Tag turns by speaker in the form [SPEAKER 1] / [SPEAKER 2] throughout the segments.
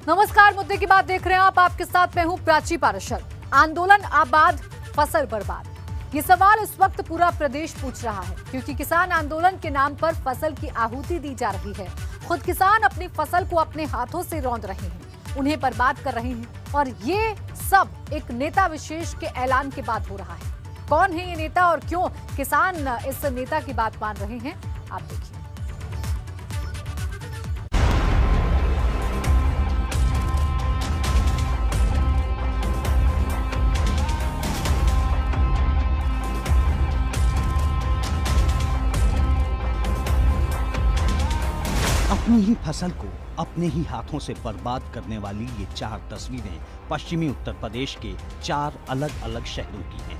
[SPEAKER 1] नमस्कार, मुद्दे की बात देख रहे हैं आप। आपके साथ मैं हूं प्राची पाराशर। आंदोलन आबाद, फसल बर्बाद, ये सवाल इस वक्त पूरा प्रदेश पूछ रहा है, क्योंकि किसान आंदोलन के नाम पर फसल की आहुति दी जा रही है। खुद किसान अपनी फसल को अपने हाथों से रौंद रहे हैं, उन्हें बर्बाद कर रहे हैं, और ये सब एक नेता विशेष के ऐलान के बाद हो रहा है। कौन है ये नेता और क्यों किसान इस नेता की बात मान रहे हैं, आप देखिए।
[SPEAKER 2] अपनी ही फसल को अपने ही हाथों से बर्बाद करने वाली ये 4 तस्वीरें पश्चिमी उत्तर प्रदेश के 4 अलग अलग शहरों की हैं,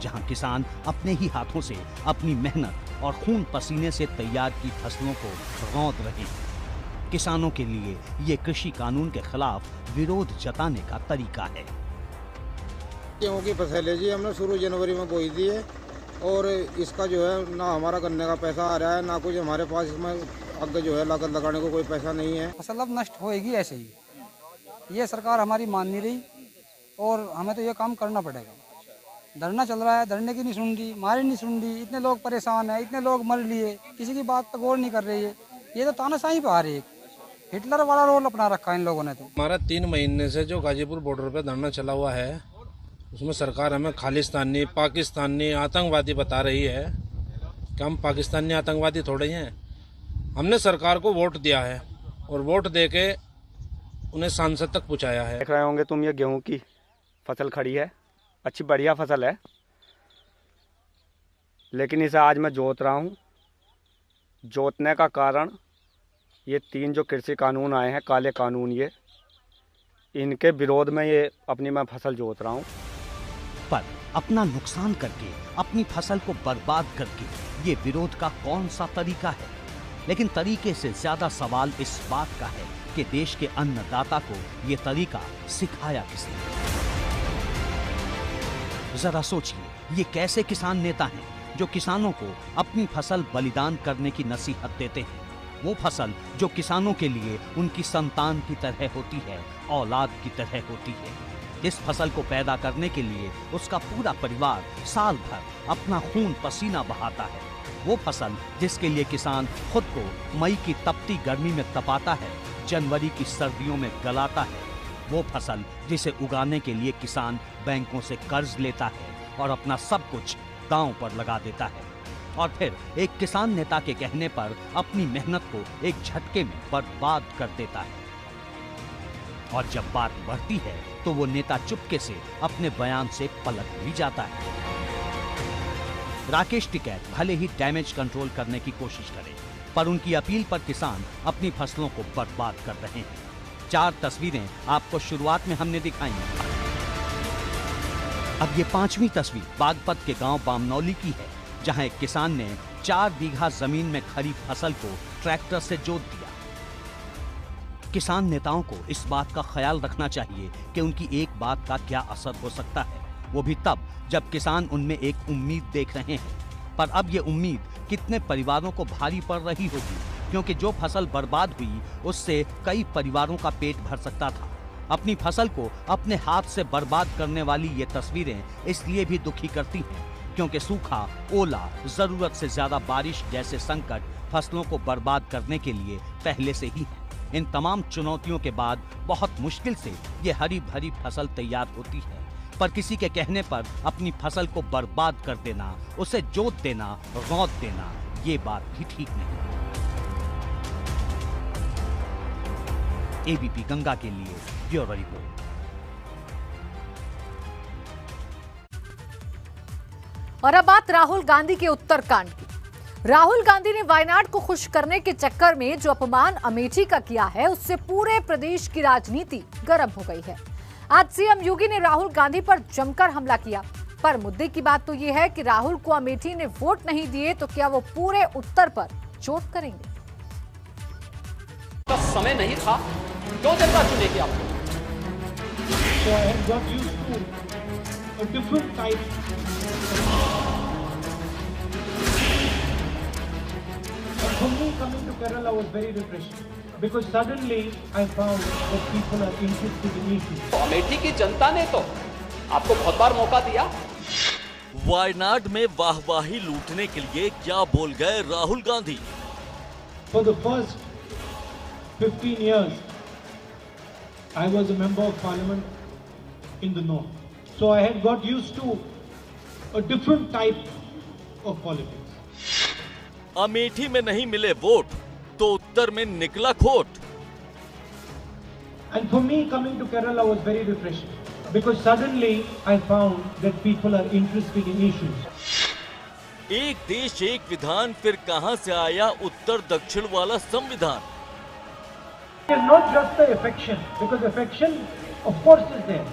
[SPEAKER 2] जहां किसान अपने ही हाथों से अपनी मेहनत और खून पसीने से तैयार की फसलों को रौंद रहे हैं। किसानों के लिए ये कृषि कानून के खिलाफ विरोध जताने का तरीका है।
[SPEAKER 3] गेहूं की फसल है जी, हमने शुरू जनवरी में बोई दी है और इसका जो है ना हमारा गन्ने का पैसा आ रहा है, ना कुछ हमारे पास इसमें आगे जो है लागत लगाने को कोई पैसा नहीं है।
[SPEAKER 4] फसल अब नष्ट होएगी ऐसे ही। ये सरकार हमारी मान नहीं रही और हमें तो ये काम करना पड़ेगा। धरना चल रहा है, धरने की नहीं सुन रही, हमारी नहीं सुन रही। इतने लोग परेशान हैं, इतने लोग मर लिए, किसी की बात पर गौर नहीं कर रही है। ये तो तानाशाही पे आ रही है। हिटलर वाला रोल अपना रखा है इन लोगों ने। तो
[SPEAKER 5] हमारा 3 महीने से जो गाजीपुर बॉर्डर पे धरना चला हुआ है, उसमें सरकार हमें खालिस्तानी, पाकिस्तानी, आतंकवादी बता रही है कि हम पाकिस्तानी आतंकवादी थोड़े ही हैं। हमने सरकार को वोट दिया है और वोट देके उन्हें सांसद तक पहुंचाया है।
[SPEAKER 6] देख रहे होंगे तुम, ये गेहूं की फसल खड़ी है, अच्छी बढ़िया फसल है, लेकिन इसे आज मैं जोत रहा हूं। जोतने का कारण ये 3 जो कृषि कानून आए हैं, काले कानून, ये इनके विरोध में ये अपनी मैं फसल जोत रहा हूं।
[SPEAKER 2] पर अपना नुकसान करके अपनी फसल को बर्बाद करके ये विरोध का कौन सा तरीका है? लेकिन तरीके से ज्यादा सवाल इस बात का है कि देश के अन्नदाता को ये तरीका सिखाया किसने? जरा सोचिए, ये कैसे किसान नेता हैं जो किसानों को अपनी फसल बलिदान करने की नसीहत देते हैं? वो फसल जो किसानों के लिए उनकी संतान की तरह होती है, औलाद की तरह होती है। इस फसल को पैदा करने के लिए उसका पूरा परिवार साल भर अपना खून पसीना बहाता है। वो फसल जिसके लिए किसान खुद को मई की तपती गर्मी में तपाता है, जनवरी की सर्दियों में गलाता है। वो फसल जिसे उगाने के लिए किसान बैंकों से कर्ज लेता है और अपना सब कुछ दांव पर लगा देता है, और फिर एक किसान नेता के कहने पर अपनी मेहनत को एक झटके में बर्बाद कर देता है। और जब बात बढ़ती है तो वो नेता चुपके से अपने बयान से पलट भी जाता है। राकेश टिकैत भले ही डैमेज कंट्रोल करने की कोशिश करें, पर उनकी अपील पर किसान अपनी फसलों को बर्बाद कर रहे हैं। 4 तस्वीरें आपको शुरुआत में हमने दिखाई। अब ये 5वीं तस्वीर बागपत के गांव बामनौली की है, जहां एक किसान ने 4 बीघा जमीन में खड़ी फसल को ट्रैक्टर से जोत दिया। किसान नेताओं को इस बात का ख्याल रखना चाहिए कि उनकी एक बात का क्या असर हो सकता है, वो भी तब जब किसान उनमें एक उम्मीद देख रहे हैं। पर अब ये उम्मीद कितने परिवारों को भारी पड़ रही होगी, क्योंकि जो फसल बर्बाद हुई उससे कई परिवारों का पेट भर सकता था। अपनी फसल को अपने हाथ से बर्बाद करने वाली ये तस्वीरें इसलिए भी दुखी करती हैं क्योंकि सूखा, ओला, जरूरत से ज्यादा बारिश जैसे संकट फसलों को बर्बाद करने के लिए पहले से ही हैं। इन तमाम चुनौतियों के बाद बहुत मुश्किल से ये हरी भरी फसल तैयार होती है, पर किसी के कहने पर अपनी फसल को बर्बाद कर देना, उसे जोत देना, रौंद देना, ये बात भी ठीक नहीं। एबीपी गंगा के लिए ब्यूरो रिपोर्ट।
[SPEAKER 1] और अब बात राहुल गांधी के उत्तरकांड की। राहुल गांधी ने वायनाड को खुश करने के चक्कर में जो अपमान अमेठी का किया है, उससे पूरे प्रदेश की राजनीति गर्म हो गई है। आज सीएम योगी ने राहुल गांधी पर जमकर हमला किया, पर मुद्दे की बात तो यह है कि राहुल को अमेठी ने वोट नहीं दिए तो क्या वो पूरे उत्तर पर चोट करेंगे?
[SPEAKER 7] तो समय नहीं था, 2 दिन का चुने किया आपको।
[SPEAKER 8] So I had got used to a different type. For me, coming to Kerala was very refreshing. because suddenly I found that people are interested in issues.
[SPEAKER 7] तो अमेठी की जनता ने तो आपको बहुत बार मौका दिया।
[SPEAKER 9] वायनाड में वाहवाही लूटने के लिए क्या बोल गए Rahul Gandhi?
[SPEAKER 8] For the first 15 years, I was a member of parliament in the north. So I had got used to a different type of politics.
[SPEAKER 9] Amethi में नहीं मिले वोट तो उत्तर में निकला खोट।
[SPEAKER 8] And for me, coming to Kerala was very refreshing because suddenly I found that people are interested in issues.
[SPEAKER 9] एक देश एक विधान, फिर कहां से आया उत्तर दक्षिण वाला संविधान?
[SPEAKER 8] It is not just the affection, because affection, of course, is there,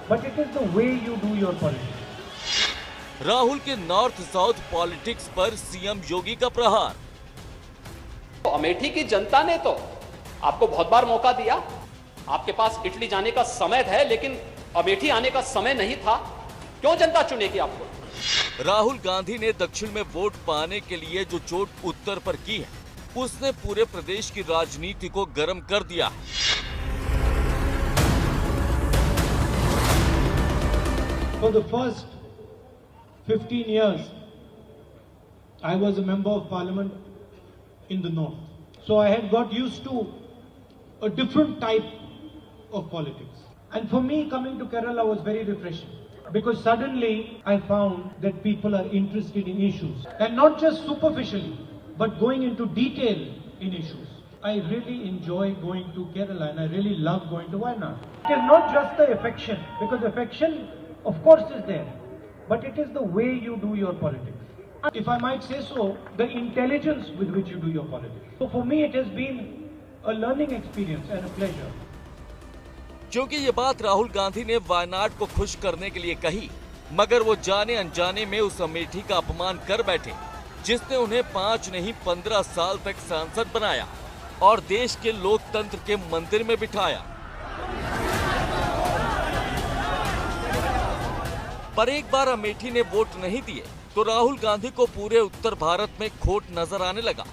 [SPEAKER 8] but it is the way you do your politics.
[SPEAKER 9] Rahul के नॉर्थ साउथ पॉलिटिक्स पर सीएम योगी का प्रहार।
[SPEAKER 7] तो अमेठी की जनता ने तो आपको बहुत बार मौका दिया। आपके पास इटली जाने का समय है, लेकिन अमेठी आने का समय नहीं था। क्यों जनता चुनेगी आपको?
[SPEAKER 9] राहुल गांधी ने दक्षिण में वोट पाने के लिए जो चोट उत्तर पर की है, उसने पूरे प्रदेश की राजनीति को गर्म कर दिया है।
[SPEAKER 8] For the first 15 years, I was a member of parliament in the north. So I had got used to a different type of politics. And for me, coming to Kerala was very refreshing because suddenly I found that people are interested in issues, and not just superficially, but going into detail in issues. I really enjoy going to Kerala and I really love going to Wayanad. It is not just the affection, because affection, of course, is there, but it is the way you do your politics. If I might say so, the intelligence with which you do your politics. So for me, it has been a learning experience and a pleasure.
[SPEAKER 9] क्योंकि ये बात राहुल गांधी ने वायनाड को खुश करने के लिए कही, मगर वो जाने अनजाने में उस अमेठी का अपमान कर बैठे, जिसने उन्हें 5 नहीं 15 साल तक सांसद बनाया और देश के लोकतंत्र के मंदिर में बिठाया। पर एक बार अमेठी ने वोट नहीं दिए तो राहुल गांधी को पूरे उत्तर भारत में खोट नजर आने लगा।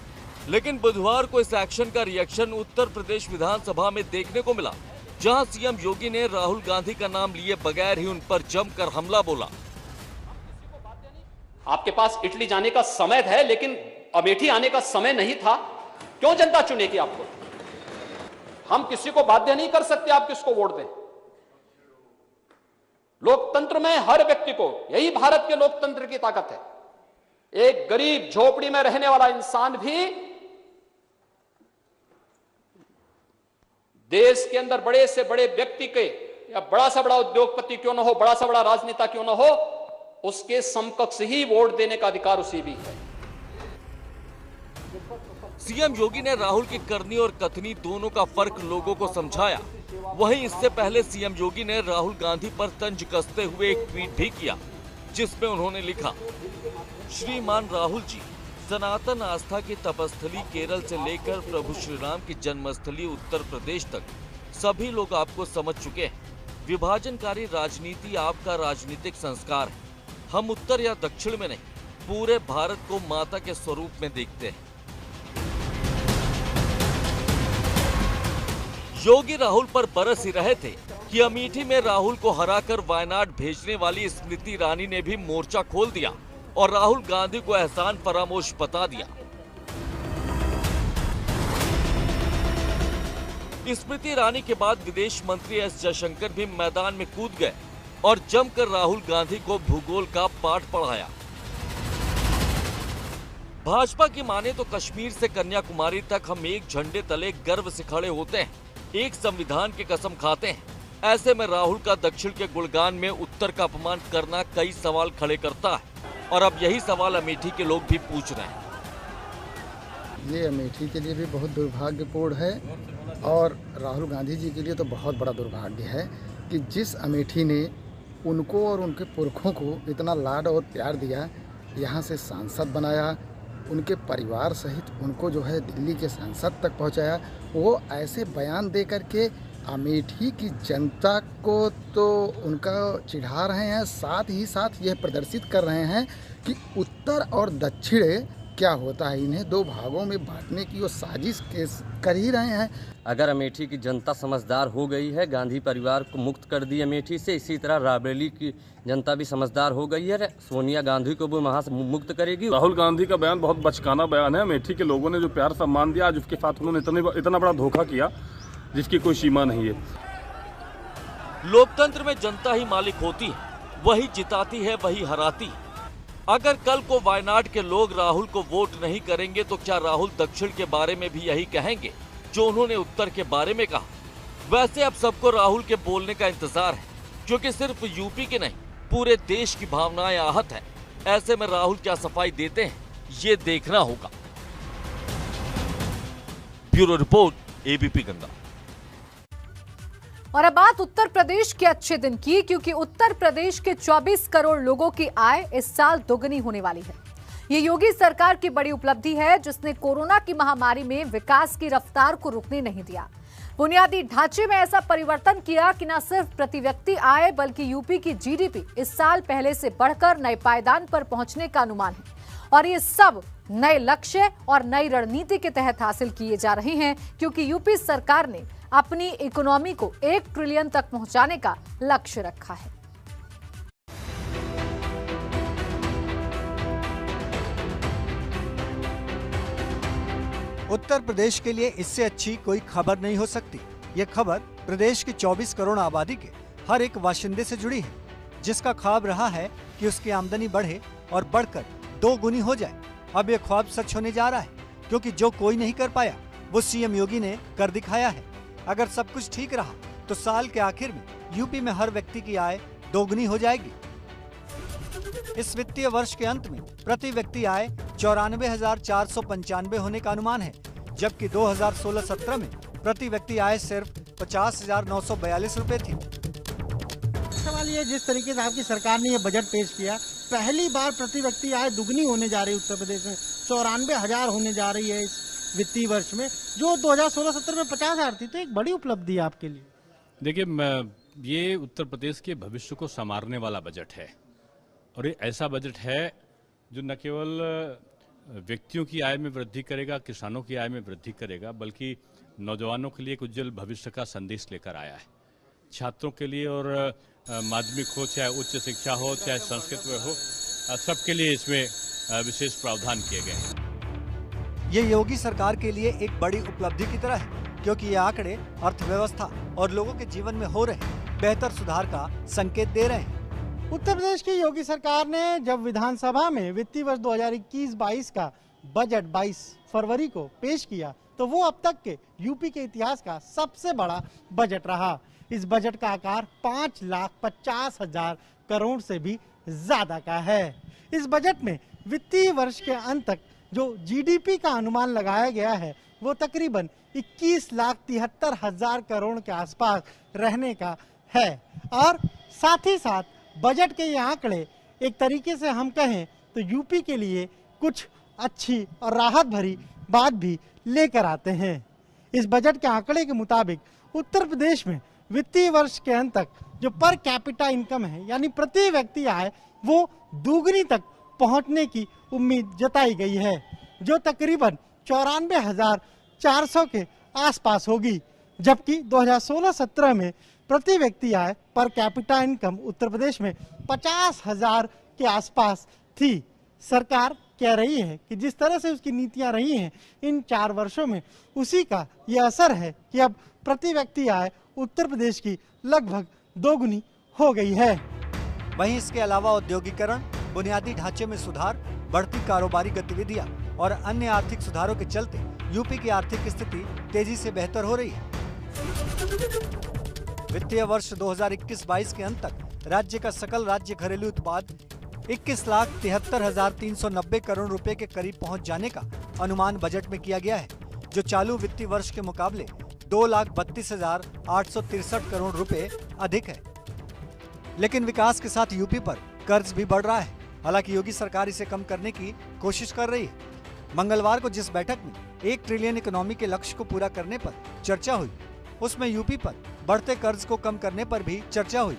[SPEAKER 9] लेकिन बुधवार को इस एक्शन का रिएक्शन उत्तर प्रदेश विधानसभा में देखने को मिला, जहां सीएम योगी ने राहुल गांधी का नाम लिए बगैर ही उन पर जमकर हमला बोला।
[SPEAKER 7] आपके पास इटली जाने का समय है, लेकिन अमेठी आने का समय नहीं था। क्यों जनता चुनेगी आपको? हम किसी को बाध्य नहीं कर सकते आप किसको वोट दें। लोकतंत्र में हर व्यक्ति को, यही भारत के लोकतंत्र की ताकत है। एक गरीब झोपड़ी में रहने वाला इंसान भी देश के अंदर बड़े से बड़े व्यक्ति के, या बड़ा सा बड़ा उद्योगपति क्यों ना हो, बड़ा सा बड़ा राजनेता क्यों ना हो, उसके समकक्ष ही वोट देने का अधिकार उसे भी है।
[SPEAKER 9] सीएम योगी ने राहुल की करनी और कथनी दोनों का फर्क लोगों को समझाया। वहीं इससे पहले सीएम योगी ने राहुल गांधी पर तंज कसते हुए एक ट्वीट भी किया, जिसमें उन्होंने लिखा, श्रीमान राहुल जी, सनातन आस्था की तपस्थली केरल से लेकर प्रभु श्री राम की जन्मस्थली उत्तर प्रदेश तक सभी लोग आपको समझ चुके हैं। विभाजनकारी राजनीति आपका राजनीतिक संस्कार है। हम उत्तर या दक्षिण में नहीं, पूरे भारत को माता के स्वरूप में देखते हैं। योगी राहुल पर बरस ही रहे थे कि अमेठी में राहुल को हराकर वायनाड भेजने वाली स्मृति ईरानी ने भी मोर्चा खोल दिया और राहुल गांधी को एहसान फरामोश बता दिया। स्मृति ईरानी के बाद विदेश मंत्री एस जयशंकर भी मैदान में कूद गए और जमकर राहुल गांधी को भूगोल का पाठ पढ़ाया। भाजपा की माने तो कश्मीर से कन्याकुमारी तक हम एक झंडे तले गर्व से खड़े होते हैं, एक संविधान की कसम खाते हैं। ऐसे में राहुल का दक्षिण के गुणगान में उत्तर का अपमान करना कई सवाल खड़े करता है और अब यही सवाल अमेठी के लोग भी पूछ रहे हैं।
[SPEAKER 10] ये अमेठी के लिए भी बहुत दुर्भाग्यपूर्ण है और राहुल गांधी जी के लिए तो बहुत बड़ा दुर्भाग्य है कि जिस अमेठी ने उनको और उनके पुरखों को इतना लाड और प्यार दिया, यहाँ से सांसद बनाया, उनके परिवार सहित उनको जो है दिल्ली के संसद तक पहुँचाया, वो ऐसे बयान दे करके अमेठी की जनता को तो उनका चिढ़ा रहे हैं, साथ ही साथ यह प्रदर्शित कर रहे हैं कि उत्तर और दक्षिण क्या होता है, इन्हें दो भागों में बांटने की वो साजिश कर ही रहे हैं।
[SPEAKER 11] अगर अमेठी की जनता समझदार हो गई है, गांधी परिवार को मुक्त कर दी अमेठी से, इसी तरह रायबरेली की जनता भी समझदार हो गई है, सोनिया गांधी को भी वहाँ से मुक्त करेगी।
[SPEAKER 12] राहुल गांधी का बयान बहुत बचकाना बयान है। अमेठी के लोगों ने जो प्यार सम्मान दिया, आज उसके साथ उन्होंने इतना बड़ा धोखा किया जिसकी कोई सीमा नहीं है।
[SPEAKER 9] लोकतंत्र में जनता ही मालिक होती है, वही जिताती है, वही हराती है। अगर कल को वायनाड के लोग राहुल को वोट नहीं करेंगे तो क्या राहुल दक्षिण के बारे में भी यही कहेंगे जो उन्होंने उत्तर के बारे में कहा? वैसे अब सबको राहुल के बोलने का इंतजार है, क्योंकि सिर्फ यूपी के नहीं पूरे देश की भावनाएं आहत है। ऐसे में राहुल क्या सफाई देते हैं, ये देखना होगा। Bureau report, ABP Ganga.
[SPEAKER 1] और अब बात उत्तर प्रदेश के अच्छे दिन की, क्योंकि उत्तर प्रदेश के 24 करोड़ लोगों की आय इस साल दोगुनी होने वाली है। ये योगी सरकार की बड़ी उपलब्धि है, जिसने कोरोना की महामारी में विकास की रफ्तार को रुकने नहीं दिया। बुनियादी ढांचे में ऐसा परिवर्तन किया कि न सिर्फ प्रति व्यक्ति आय बल्कि यूपी की जीडीपी इस साल पहले से बढ़कर नए पायदान पर पहुंचने का अनुमान है। और ये सब नए लक्ष्य और नई रणनीति के तहत हासिल किए जा रहे हैं, क्योंकि यूपी सरकार ने अपनी इकोनॉमी को 1 ट्रिलियन तक पहुंचाने का लक्ष्य रखा है।
[SPEAKER 13] उत्तर प्रदेश के लिए इससे अच्छी कोई खबर नहीं हो सकती। ये खबर प्रदेश की 24 करोड़ आबादी के हर एक बाशिंदे से जुड़ी है, जिसका ख्वाब रहा है कि उसकी आमदनी बढ़े और बढ़कर 2 गुनी हो जाए। अब ये ख्वाब सच होने जा रहा है, क्योंकि जो कोई नहीं कर पाया वो सीएम योगी ने कर दिखाया है। अगर सब कुछ ठीक रहा तो साल के आखिर में यूपी में हर व्यक्ति की आय 2 गुनी हो जाएगी। इस वित्तीय वर्ष के अंत में प्रति व्यक्ति आय 94,495 होने का अनुमान है, जबकि 2016-17 में प्रति व्यक्ति आय सिर्फ 50,942 रुपए थी।
[SPEAKER 14] सवाल ये, जिस तरीके से आपकी सरकार ने ये बजट पेश किया, पहली बार प्रति व्यक्ति आय दुगनी होने जा रही है उत्तर प्रदेश में, 94,000 होने जा रही है इस वित्तीय वर्ष में, जो 2016-17 में 50,000 थी। तो एक बड़ी उपलब्धि है आपके लिए।
[SPEAKER 15] देखिए, ये उत्तर प्रदेश के भविष्य को संवारने वाला बजट है, और ये ऐसा बजट है जो न केवल व्यक्तियों की आय में वृद्धि करेगा, किसानों की आय में वृद्धि करेगा, बल्कि नौजवानों के लिए एक उज्जवल भविष्य का संदेश लेकर आया है। छात्रों के लिए, और माध्यमिक हो चाहे उच्च शिक्षा हो चाहे संस्कृत में हो, सबके लिए इसमें विशेष प्रावधान किए गए हैं।
[SPEAKER 13] ये योगी सरकार के लिए एक बड़ी उपलब्धि की तरह है, क्योंकि ये आंकड़े अर्थव्यवस्था और लोगों के जीवन में हो रहे बेहतर सुधार का संकेत दे रहे हैं।
[SPEAKER 14] उत्तर प्रदेश की योगी सरकार ने जब विधानसभा में वित्तीय वर्ष 2021-22 का बजट 22 फरवरी को पेश किया, तो वो अब तक के यूपी के इतिहास का सबसे बड़ा बजट रहा। इस बजट का आकार 5,50,000 करोड़ से भी ज्यादा का है। इस बजट में वित्तीय वर्ष के अंत तक जो जीडीपी का अनुमान लगाया गया है, वो तकरीबन 21,73,000 करोड़ के आसपास रहने का है। और साथ ही साथ बजट के ये आंकड़े एक तरीके से हम कहें तो यूपी के लिए कुछ अच्छी और राहत भरी बात भी लेकर आते हैं। इस बजट के आंकड़े के मुताबिक उत्तर प्रदेश में वित्तीय वर्ष के अंत तक जो पर कैपिटा इनकम है, यानी प्रति व्यक्ति आय, वो दुगनी तक पहुंचने की उम्मीद जताई गई है, जो तकरीबन 94,400 के आसपास होगी। जबकि 2016-17 में प्रति व्यक्ति आय per capita income Uttar Pradesh में 50,000 के आसपास थी। सरकार कह रही है कि जिस तरह से उसकी नीतियां रही हैं इन 4 वर्षों में, उसी का यह असर है कि अब प्रति व्यक्ति आय उत्तर प्रदेश की लगभग 2 गुनी हो गई है।
[SPEAKER 13] वहीं इसके अलावा औद्योगिकरण, बुनियादी ढांचे में सुधार, बढ़ती कारोबारी गतिविधियां और अन्य आर्थिक सुधारों के चलते यूपी की आर्थिक स्थिति तेजी से बेहतर हो रही है। वित्तीय वर्ष 2021-22 के अंत तक राज्य का सकल राज्य घरेलू उत्पाद 21,73,390 करोड़ रुपए के करीब पहुंच जाने का अनुमान बजट में किया गया है, जो चालू वित्तीय वर्ष के मुकाबले 2,32,863 करोड़ रुपए अधिक है। लेकिन विकास के साथ यूपी पर कर्ज भी बढ़ रहा है। हालांकि योगी सरकार इसे कम करने की कोशिश कर रही है। मंगलवार को जिस बैठक में 1 ट्रिलियन इकोनॉमी के लक्ष्य को पूरा करने पर चर्चा हुई, उसमें यूपी पर बढ़ते कर्ज को कम करने पर भी चर्चा हुई।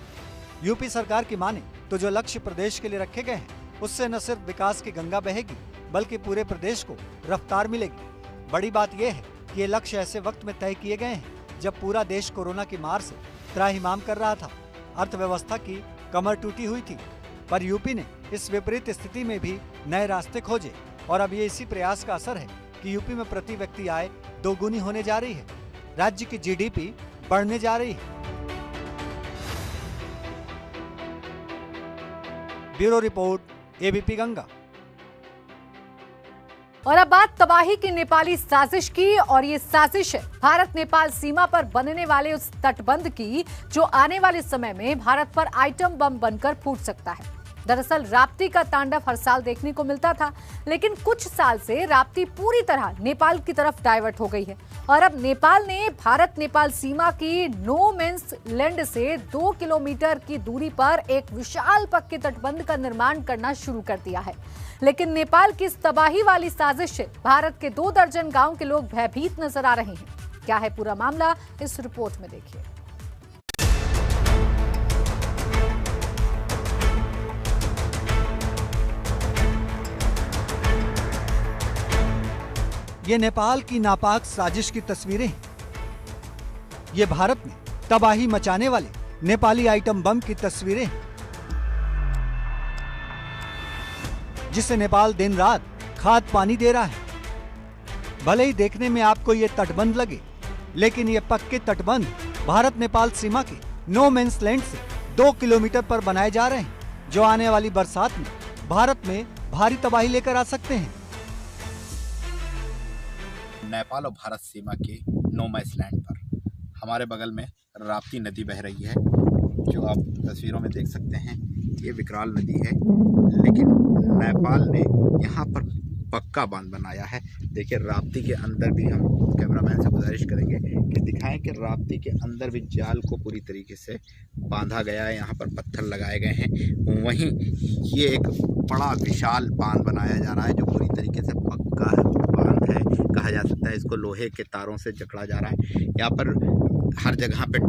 [SPEAKER 13] यूपी सरकार की माने तो जो लक्ष्य प्रदेश के लिए रखे गए हैं, उससे न सिर्फ विकास की गंगा बहेगी, बल्कि पूरे प्रदेश को रफ्तार मिलेगी। बड़ी बात यह है कि ये लक्ष्य ऐसे वक्त में तय किए गए हैं जब पूरा देश कोरोना की मार से त्राहिमाम कर रहा था, अर्थव्यवस्था की कमर टूटी हुई थी। पर यूपी ने इस विपरीत स्थिति में भी नए रास्ते खोजे और अब ये इसी प्रयास का असर है कि यूपी में प्रति व्यक्ति आय दोगुनी होने जा रही है, राज्य की जीडीपी बढ़ने जा रही है। Bureau report, ABP Ganga.
[SPEAKER 1] और अब बात तबाही की नेपाली साजिश की, और ये साजिश है भारत नेपाल सीमा पर बनने वाले उस तटबंध की जो आने वाले समय में भारत पर आइटम बम बनकर फूट सकता है। दरअसल राप्ती का तांडव हर साल देखने को मिलता था, लेकिन कुछ साल से राप्ती पूरी तरह नेपाल की तरफ डाइवर्ट हो गई है और अब नेपाल ने भारत नेपाल सीमा की नो मेंस लैंड से 2 किलोमीटर की दूरी पर एक विशाल पक्के तटबंध का निर्माण करना शुरू कर दिया है। लेकिन नेपाल की इस तबाही वाली साजिश से भारत के 2 दर्जन गांव के लोग भयभीत नजर आ रहे हैं। क्या है पूरा मामला, इस रिपोर्ट में देखिए।
[SPEAKER 13] ये नेपाल की नापाक साजिश की तस्वीरें हैं। ये भारत में तबाही मचाने वाले नेपाली आइटम बम की तस्वीरें हैं, जिसे नेपाल दिन रात खाद पानी दे रहा है। भले ही देखने में आपको ये तटबंध लगे, लेकिन ये पक्के तटबंध भारत नेपाल सीमा के नो मेंस लैंड से 2 किलोमीटर पर बनाए जा रहे हैं, जो आने वाली बरसात में भारत में भारी तबाही लेकर आ सकते हैं।
[SPEAKER 16] नेपाल और भारत सीमा के नो मेंस लैंड पर हमारे बगल में राप्ती नदी बह रही है, जो आप तस्वीरों में देख सकते हैं। ये विकराल नदी है, लेकिन नेपाल ने यहाँ पर पक्का बांध बनाया है। देखिए, राप्ती के अंदर भी हम कैमरामैन से गुजारिश करेंगे कि दिखाएं कि राप्ती के अंदर भी जाल को पूरी तरीके से बांधा गया है। यहाँ पर पत्थर लगाए गए हैं। वहीं ये एक बड़ा विशाल बांध बनाया जा रहा है, जो पूरी तरीके से पक्का बांध है, कहा जा सकता है। इसको लोहे के तारों से जकड़ा जा रहा है। यहाँ पर हर जगह पे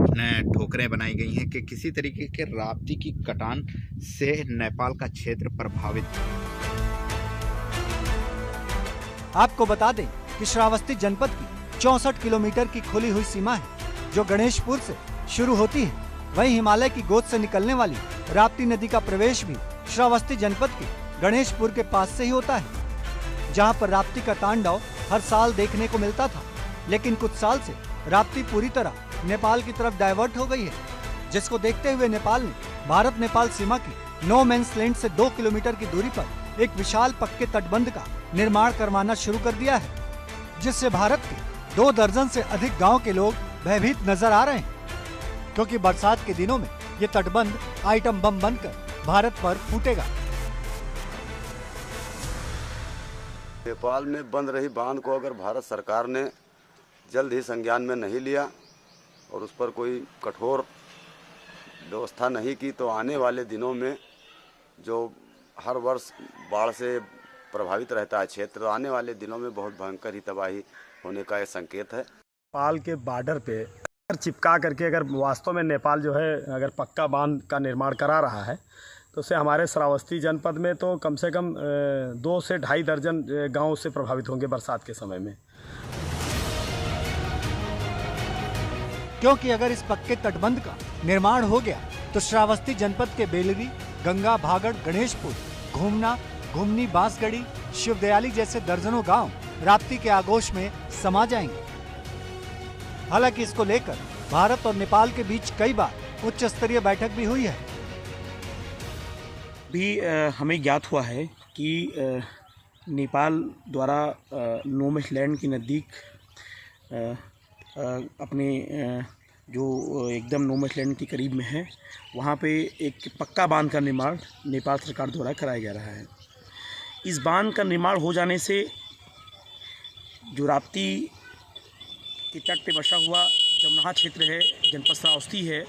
[SPEAKER 16] ठोकरें बनाई गई हैं कि किसी तरीके के राप्ती की कटान से नेपाल का क्षेत्र प्रभावित।
[SPEAKER 13] आपको बता दें कि श्रावस्ती जनपद की 64 किलोमीटर की खुली हुई सीमा है, जो गणेशपुर से शुरू होती है। वहीं हिमालय की गोद से निकलने वाली राप्ती नदी का प्रवेश भी श्रावस्ती जनपद के गणेशपुर के पास से ही होता है, जहां पर राप्ती का तांडव हर साल देखने को मिलता था। लेकिन कुछ साल से राप्ती पूरी तरह नेपाल की तरफ डाइवर्ट हो गई है, जिसको देखते हुए नेपाल ने भारत नेपाल सीमा की नो मेंस लैंड से 2 किलोमीटर की दूरी पर एक विशाल पक्के तटबंध का निर्माण करवाना शुरू कर दिया है, जिससे भारत के 2 दर्जन से अधिक गांव के लोग भयभीत नजर आ रहे हैं, क्योंकि बरसात के दिनों में ये तटबंध आइटम बम बनकर भारत पर फूटेगा।
[SPEAKER 17] नेपाल में बंद रही बांध को अगर भारत सरकार ने जल्द ही संज्ञान में नहीं लिया और उस पर कोई कठोर व्यवस्था नहीं की, तो आने वाले दिनों में जो हर वर्ष बाढ़ से प्रभावित रहता है क्षेत्र, आने वाले दिनों में बहुत भयंकर ही तबाही होने का एक संकेत है।
[SPEAKER 12] नेपाल के बॉर्डर पे चिपका करके अगर वास्तव में नेपाल जो है अगर पक्का बांध का निर्माण करा रहा है, तो उससे हमारे श्रावस्ती जनपद में तो कम से कम 2 से 2.5 दर्जन गांव से प्रभावित होंगे बरसात के समय में।
[SPEAKER 13] क्योंकि अगर इस पक्के तटबंध का निर्माण हो गया तो श्रावस्ती जनपद के बेलरी, गंगा, भागड़, गणेशपुर, घूमना, घुमनी, बांसगढ़ी, शिवदयाली जैसे दर्जनों गांव राप्ती के आगोश में समा जाएंगे। हालांकि इसको लेकर भारत और नेपाल के बीच कई बार उच्च स्तरीय बैठक भी हुई है।
[SPEAKER 18] भी हमें ज्ञात हुआ है कि नेपाल द्वारा नो मेंस लैंड के नज़दीक अपने जो एकदम नो मेंस लैंड के करीब में है, वहाँ पे एक पक्का बांध का निर्माण नेपाल सरकार द्वारा कराया जा रहा है। इस बांध का निर्माण हो जाने से जो राप्ती के तट पे बसा हुआ जमुनाहा क्षेत्र है, जनपद श्रावस्ती है,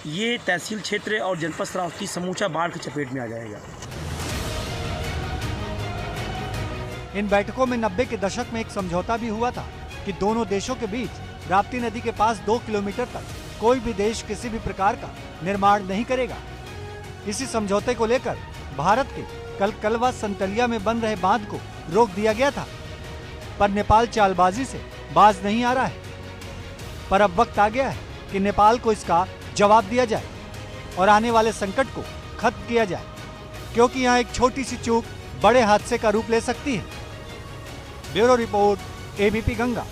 [SPEAKER 18] ये तहसील क्षेत्र और जनपद श्रावस्ती समूचा बाढ़ की चपेट में आ जाएगा।
[SPEAKER 13] इन बैठकों में 90 के दशक में एक समझौता भी हुआ था कि दोनों देशों के बीच राप्ती नदी के पास 2 किलोमीटर तक कोई भी देश किसी भी प्रकार का निर्माण नहीं करेगा। इसी समझौते को लेकर भारत के कल कलवा संतलिया में बन रहे बांध को रोक दिया गया था, पर नेपाल चालबाजी से बाज नहीं आ रहा है। पर अब वक्त आ गया है कि नेपाल को इसका जवाब दिया जाए और आने वाले संकट को खत्म किया जाए, क्योंकि यहाँ एक छोटी सी चूक बड़े हादसे का रूप ले सकती है। Bureau report, ABP Ganga.